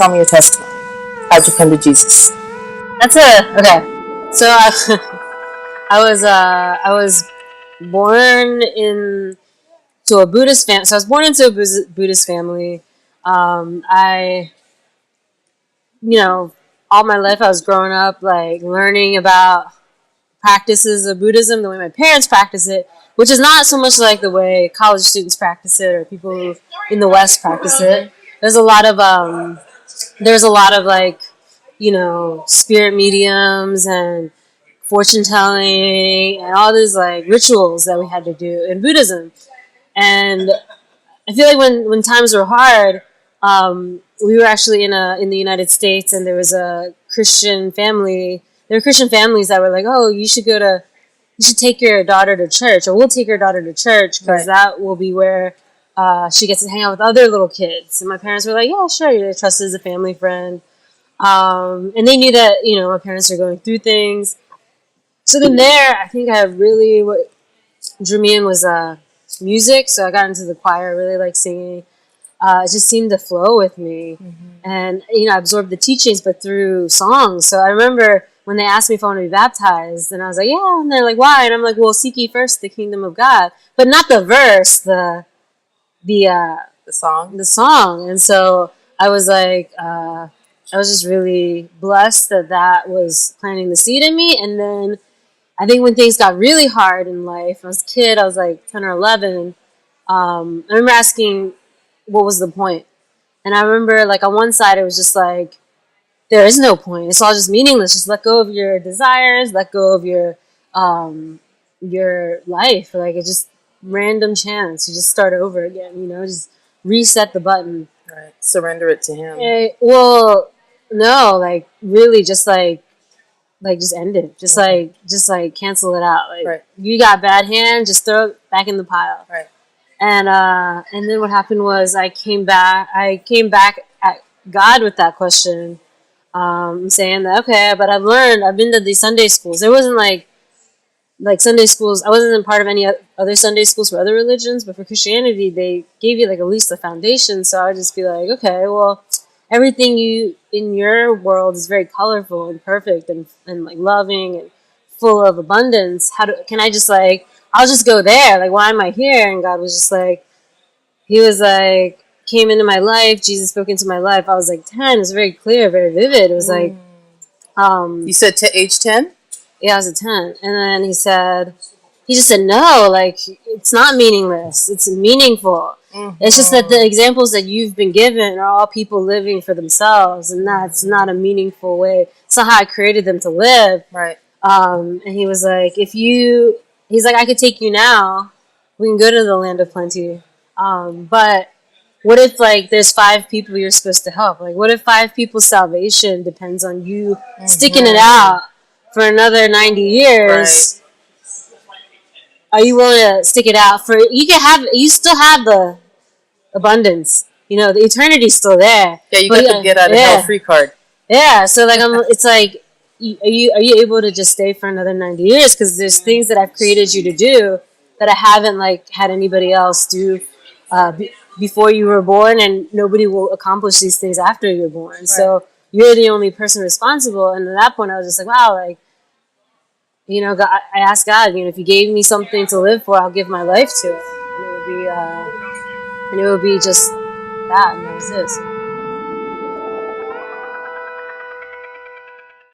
tell me your testimony. How'd you come to Jesus? Okay. So I was born to a Buddhist family. So I was born into a Buddhist family. I, all my life I was growing up like learning about practices of Buddhism the way my parents practice it, which is not so much like the way college students practice it or people who in the West practice it. There's a lot of like, spirit mediums and fortune telling and all these like rituals that we had to do in Buddhism. And I feel like when times were hard, we were actually in the United States, and there was a Christian family. There were Christian families that were like, "Oh, you should take your daughter to church, or we'll take your daughter to church because that will be where she gets to hang out with other little kids." And my parents were like, "Yeah, sure." They trusted as a family friend, and they knew that my parents were going through things. So then I think what drew me in was music. So I got into the choir. I really liked singing. It just seemed to flow with me, and I absorbed the teachings, but through songs. So I remember when they asked me if I want to be baptized, and I was like, "Yeah," and they're like, "Why?" And I'm like, "Well, seek ye first the kingdom of God," but not the verse, the song. And so I was like, I was just really blessed that was planting the seed in me. And then I think when things got really hard in life, I was a kid, I was like 10 or 11. I remember asking, what was the point? And I remember like on one side, it was just like, there is no point. It's all just meaningless. Just let go of your desires, let go of your life. Like it's just random chance. You just start over again, just reset the button. Right. Surrender it to him. Well, no, like really just like just end it. Just like cancel it out. Like you got bad hand, just throw it back in the pile. Right. And then what happened was I came back at God with that question, saying that, okay, but I've been to these Sunday schools. There wasn't like Sunday schools. I wasn't part of any other Sunday schools for other religions, but for Christianity, they gave you like at least a foundation. So I would just be like, okay, well, everything in your world is very colorful and perfect and like loving and full of abundance. Can I just like, I'll just go there. Like, why am I here? And God was just like, he was like, came into my life. Jesus spoke into my life. I was like 10. It was very clear, very vivid. It was like, you said to age 10? Yeah, I was at 10. And then he just said, no, like, it's not meaningless. It's meaningful. Mm-hmm. It's just that the examples that you've been given are all people living for themselves. And that's not a meaningful way. It's not how I created them to live. Right. And he was like, he's like, I could take you now. We can go to the land of plenty. But what if like there's 5 people you're supposed to help? Like, what if 5 people's salvation depends on you sticking it out for another 90 years? Right. Are you willing to stick it out for? You still have the abundance. The eternity's still there. Yeah, you got the get out of hell free card. Yeah, so like it's like, are you able to just stay for another 90 years? Because there's things that I've created you to do that I haven't like had anybody else do before you were born, and nobody will accomplish these things after you're born. Right. So you're the only person responsible. And at that point, I was just like, wow, like, God, I asked God, if you gave me something to live for, I'll give my life to it. And it would be just that, and that was it. So.